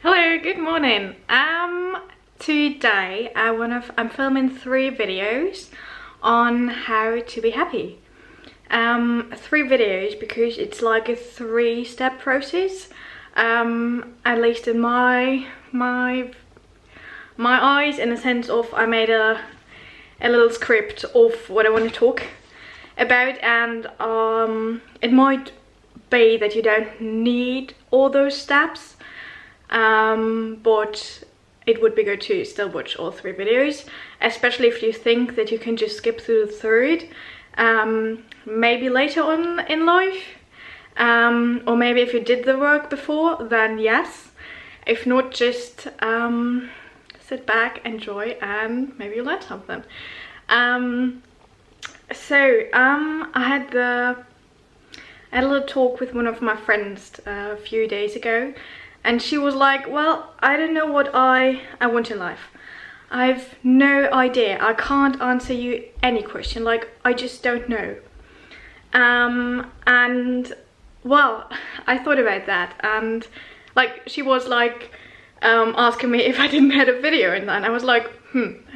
Hello, good morning. Today I'm filming 3 videos on how to be happy. 3 videos because it's like a 3-step process. At least in my eyes, in the sense of I made a little script of what I want to talk about, and it might be that you don't need all those steps. But it would be good to still watch all 3 videos, especially if you think that you can just skip through the third, maybe later on in life, or maybe if you did the work before, then yes. If not, just sit back, enjoy, and maybe you learn something. I had a little talk with one of my friends a few days ago. And she was like, well, I don't know what I want in life. I've no idea. I can't answer you any question. Like, I just don't know. And, well, I thought about that. And, like, she was, like, asking me if I didn't have a video in that. And I was like,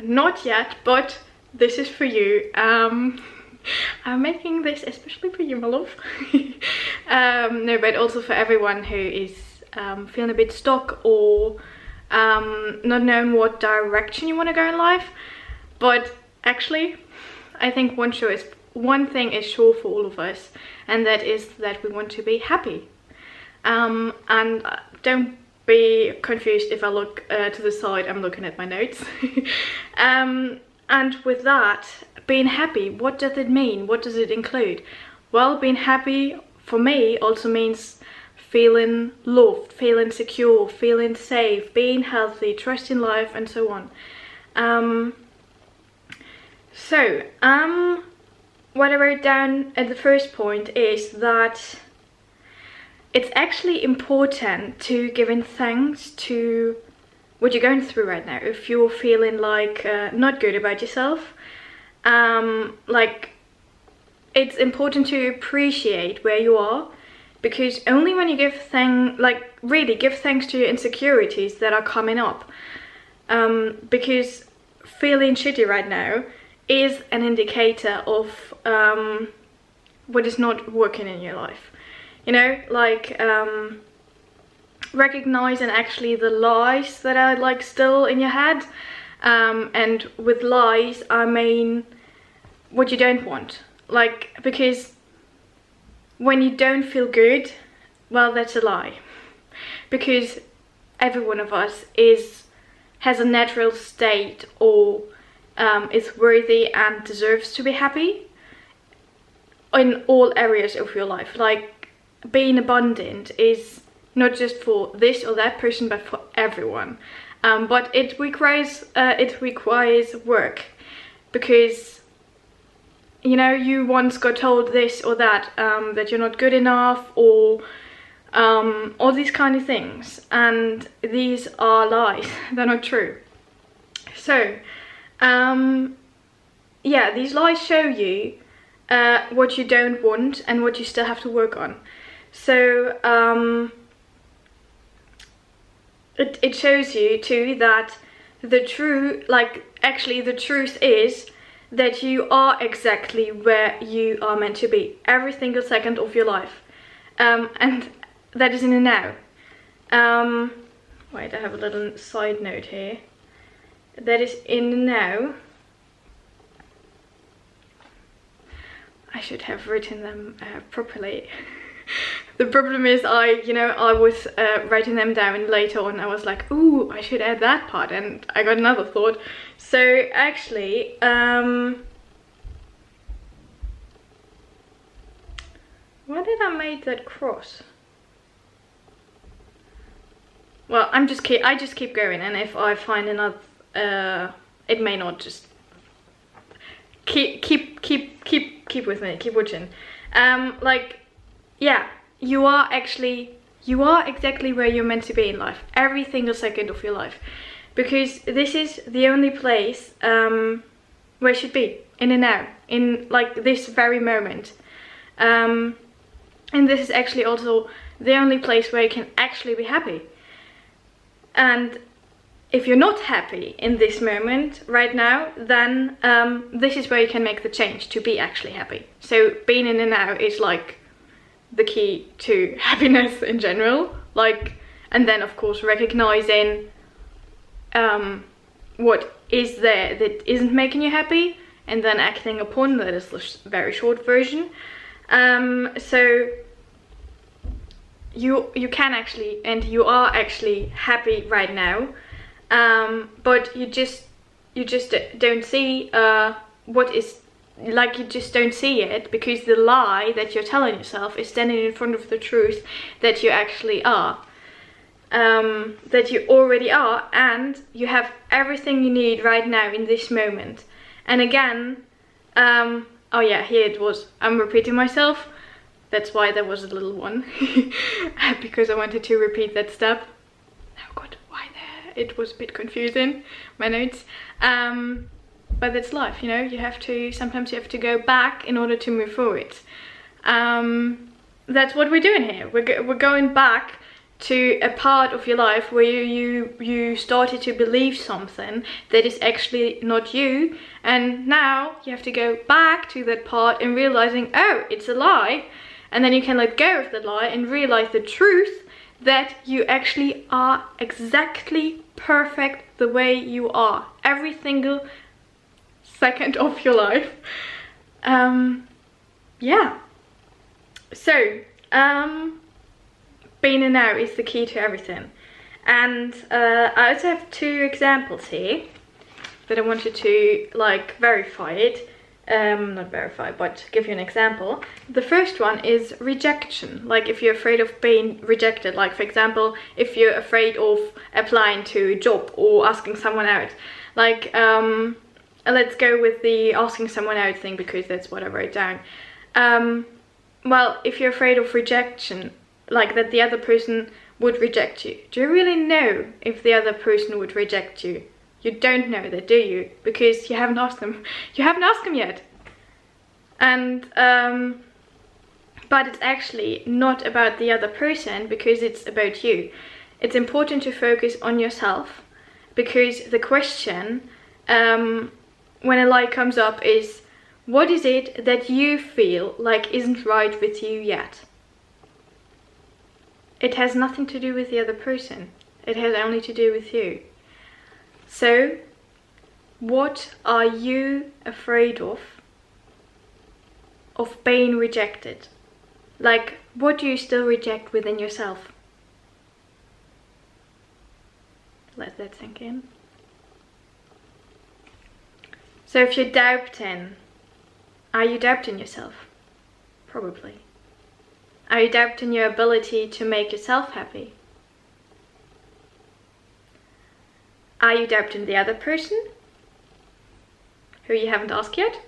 not yet, but this is for you. I'm making this especially for you, my love. No, but also for everyone who is feeling a bit stuck or not knowing what direction you want to go in life. But actually, I think one thing is sure for all of us, and that is that we want to be happy. And don't be confused if I look to the side. I'm looking at my notes. And with that, being happy, what does it mean? What does it include? Well, being happy for me also means feeling loved, feeling secure, feeling safe, being healthy, trusting life, and so on. What I wrote down at the first point is that it's actually important to give thanks to what you're going through right now. If you're feeling like not good about yourself, like, it's important to appreciate where you are. Because only when you really give thanks to your insecurities that are coming up. Because feeling shitty right now is an indicator of what is not working in your life. You know, like recognizing actually the lies that are like still in your head. And with lies, I mean what you don't want. Like, because when you don't feel good, well, that's a lie. Because every one of us has a natural state, or is worthy and deserves to be happy in all areas of your life. Like, being abundant is not just for this or that person, but for everyone. But it requires work, because you know, you once got told this or that, that you're not good enough, or all these kind of things, and these are lies. They're not true. So yeah, these lies show you what you don't want and what you still have to work on. So it shows you too that the truth is that you are exactly where you are meant to be every single second of your life, and that is in the now. Wait, I have a little side note here. That is in the now. I should have written them properly. The problem is I was writing them down, and later on I was like, ooh, I should add that part, and I got another thought. So actually, why did I make that cross? Well, I just keep going, and if I find another, it may not. Just keep with me, keep watching. Like, yeah, you are exactly where you're meant to be in life, every single second of your life, because this is the only place where you should be, in the now, in like this very moment. And this is actually also the only place where you can actually be happy. And if you're not happy in this moment right now, then this is where you can make the change to be actually happy. So being in the now is like the key to happiness in general. Like, and then of course recognizing what is there that isn't making you happy, and then acting upon that is the very short version. So you can actually, and you are actually happy right now, but you just don't see what is, like, you just don't see it, because the lie that you're telling yourself is standing in front of the truth that you actually are, that you already are, and you have everything you need right now in this moment. And again, oh yeah, here it was, I'm repeating myself. That's why there was a little one, because I wanted to repeat that step. Oh god, why there? It was a bit confusing, my notes. But it's life, you know, you have to, sometimes you have to go back in order to move forward. That's what we're doing here. We're going back to a part of your life where you started to believe something that is actually not you, and now you have to go back to that part and realizing, oh, it's a lie, and then you can let go of the lie and realize the truth that you actually are exactly perfect the way you are, every single second of your life. Yeah, so being in now is the key to everything. And I also have 2 examples here that I wanted to like verify it. Not verify, but give you an example. The first one is rejection. Like if you're afraid of being rejected, like for example, if you're afraid of applying to a job or asking someone out. Like let's go with the asking someone out thing, because that's what I wrote down. Well, if you're afraid of rejection, like that the other person would reject you, do you really know if the other person would reject you? You don't know that, do you? Because you haven't asked them. You haven't asked them yet. And but it's actually not about the other person, because it's about you. It's important to focus on yourself, because the question when a lie comes up is, what is it that you feel like isn't right with you yet? It has nothing to do with the other person. It has only to do with you. So, what are you afraid of being rejected? Like, what do you still reject within yourself? Let that sink in. So if you're doubting, are you doubting yourself? Probably. Are you doubting your ability to make yourself happy? Are you doubting the other person, who you haven't asked yet?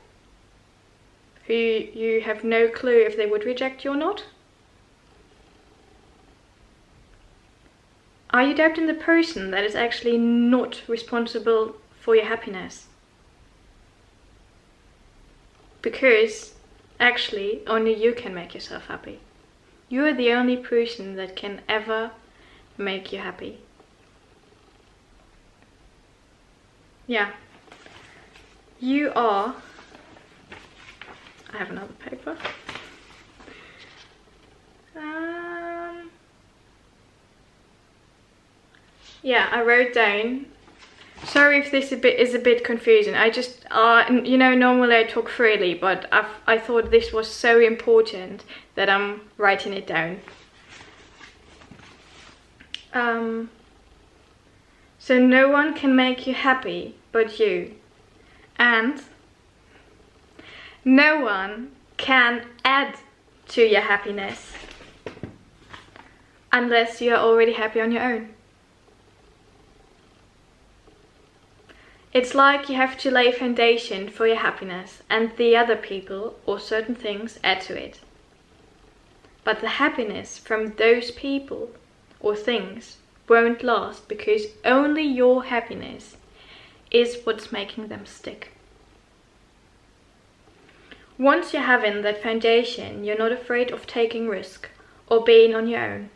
Who you have no clue if they would reject you or not? Are you doubting the person that is actually not responsible for your happiness? Because actually only you can make yourself happy. You are the only person that can ever make you happy. Yeah. You are... I have another paper. Yeah, I wrote down... Sorry if this is a bit confusing. I just, you know, normally I talk freely, but I thought this was so important that I'm writing it down. So no one can make you happy but you. And no one can add to your happiness unless you are already happy on your own. It's like you have to lay a foundation for your happiness, and the other people or certain things add to it. But the happiness from those people or things won't last, because only your happiness is what's making them stick. Once you're having that foundation, you're not afraid of taking risk or being on your own,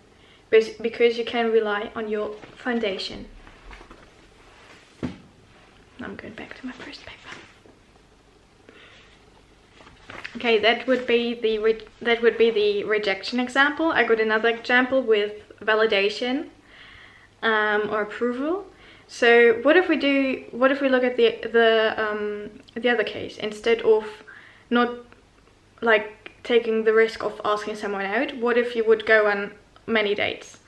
because you can rely on your foundation. I'm going back to my first paper. Okay, that would be the rejection example. I got another example with validation or approval. So what if we look at the other case? Instead of not like taking the risk of asking someone out, what if you would go on many dates?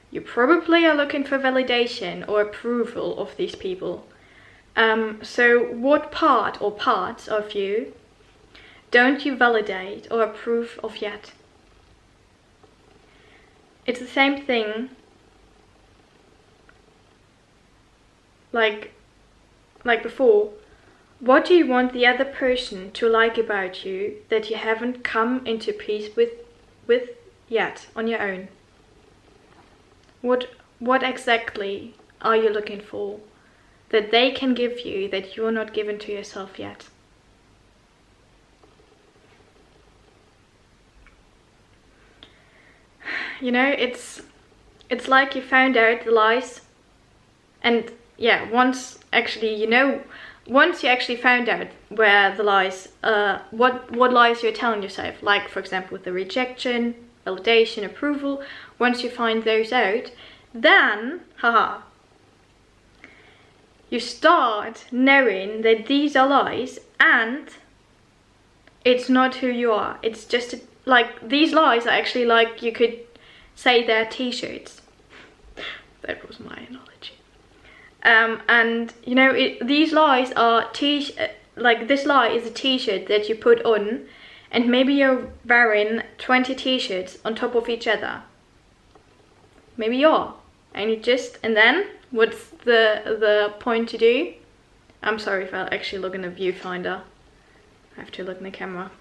You probably are looking for validation or approval of these people. So what part or parts of you don't you validate or approve of yet? It's the same thing like before. What do you want the other person to like about you that you haven't come into peace with yet on your own? What exactly are you looking for that they can give you that you're not given to yourself yet? You know, it's like you found out the lies, and yeah, once you actually found out where the lies, what lies you're telling yourself, like for example with the rejection, validation, approval, once you find those out, then, you start knowing that these are lies and it's not who you are. It's just like these lies are actually like, you could say they're t-shirts. That was my analogy. And you know, these lies are like this lie is a t-shirt that you put on, and maybe you're wearing 20 t-shirts on top of each other. Maybe you're, and then what's the point to do? I'm sorry if I actually look in the viewfinder. I have to look in the camera.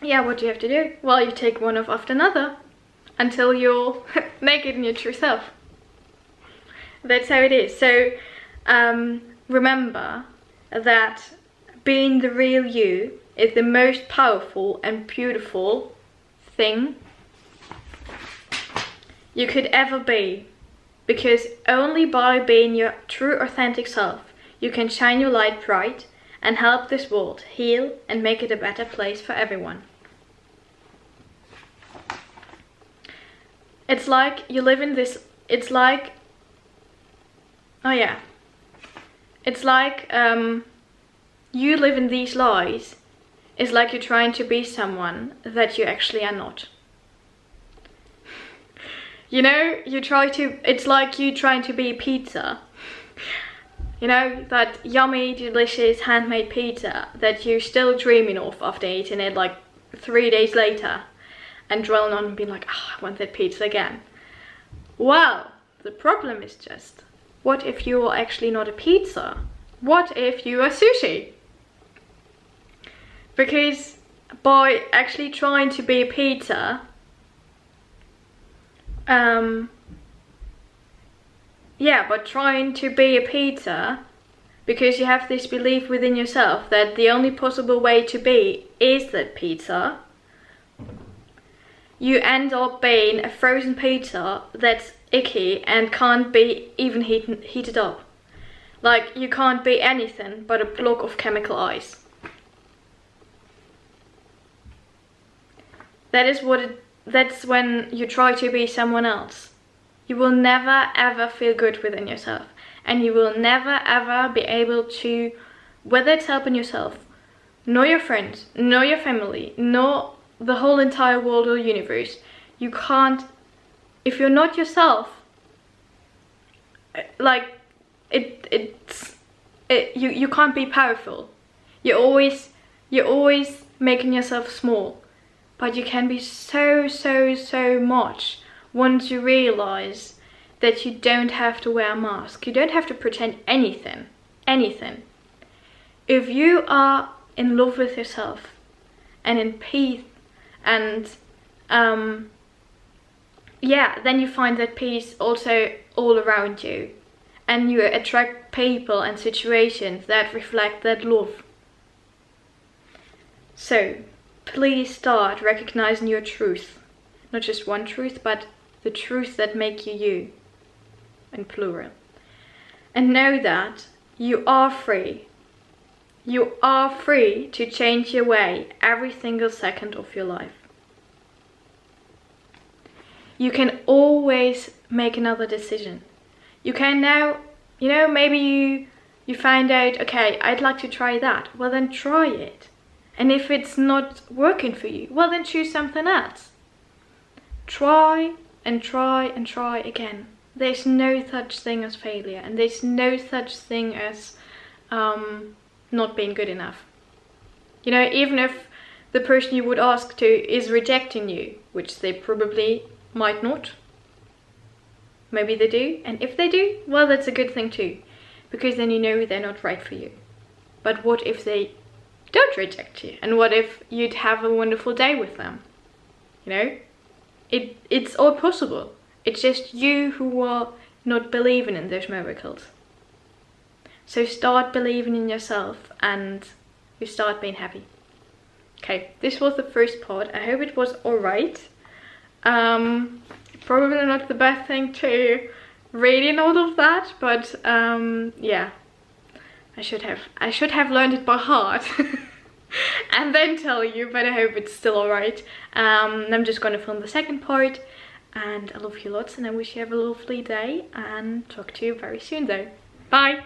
Yeah, what do you have to do? Well, you take one off after another until you're naked in your true self. That's how it is. So remember that being the real you is the most powerful and beautiful thing you could ever be, because only by being your true authentic self you can shine your light bright and help this world heal and make it a better place for everyone. It's like you live in this, it's like you live in these lies. It's like you're trying to be someone that you actually are not. You know, it's like you trying to be pizza. You know, that yummy, delicious, handmade pizza that you're still dreaming of after eating it like 3 days later and dwelling on and being like, I want that pizza again. Well, the problem is just, what if you're actually not a pizza? What if you are sushi? Because by actually trying to be a pizza, but trying to be a pizza, because you have this belief within yourself that the only possible way to be is that pizza, you end up being a frozen pizza that's icky and can't be even heated up. Like, you can't be anything but a block of chemical ice. That's when you try to be someone else. You will never ever feel good within yourself, and you will never ever be able to, whether it's helping yourself, nor your friends, nor your family, nor the whole entire world or universe. You can't, if you're not yourself, like you can't be powerful. You're always making yourself small. But you can be so much once you realize that you don't have to wear a mask. You don't have to pretend anything. If you are in love with yourself and in peace, and then you find that peace also all around you, and you attract people and situations that reflect that love. So please start recognizing your truth, not just one truth, but the truth that make you you, in plural. And know that you are free. You are free to change your way every single second of your life. You can always make another decision. You can now, you know, maybe you find out, okay, I'd like to try that. Well, then try it. And if it's not working for you, well, then choose something else. Try and try and try again. There's no such thing as failure, and there's no such thing as not being good enough. You know, even if the person you would ask to is rejecting you, which they probably might not, maybe they do, and if they do, well, that's a good thing too, because then you know they're not right for you. But what if they don't reject you, and what if you'd have a wonderful day with them? You know, it's all possible. It's just you who are not believing in those miracles. So start believing in yourself and you start being happy. Okay, this was the first part. I hope it was alright. Probably not the best thing to read in all of that, but yeah, I should have learned it by heart and then tell you, but I hope it's still alright. I'm just gonna film the second part, and I love you lots, and I wish you have a lovely day, and talk to you very soon though. Bye!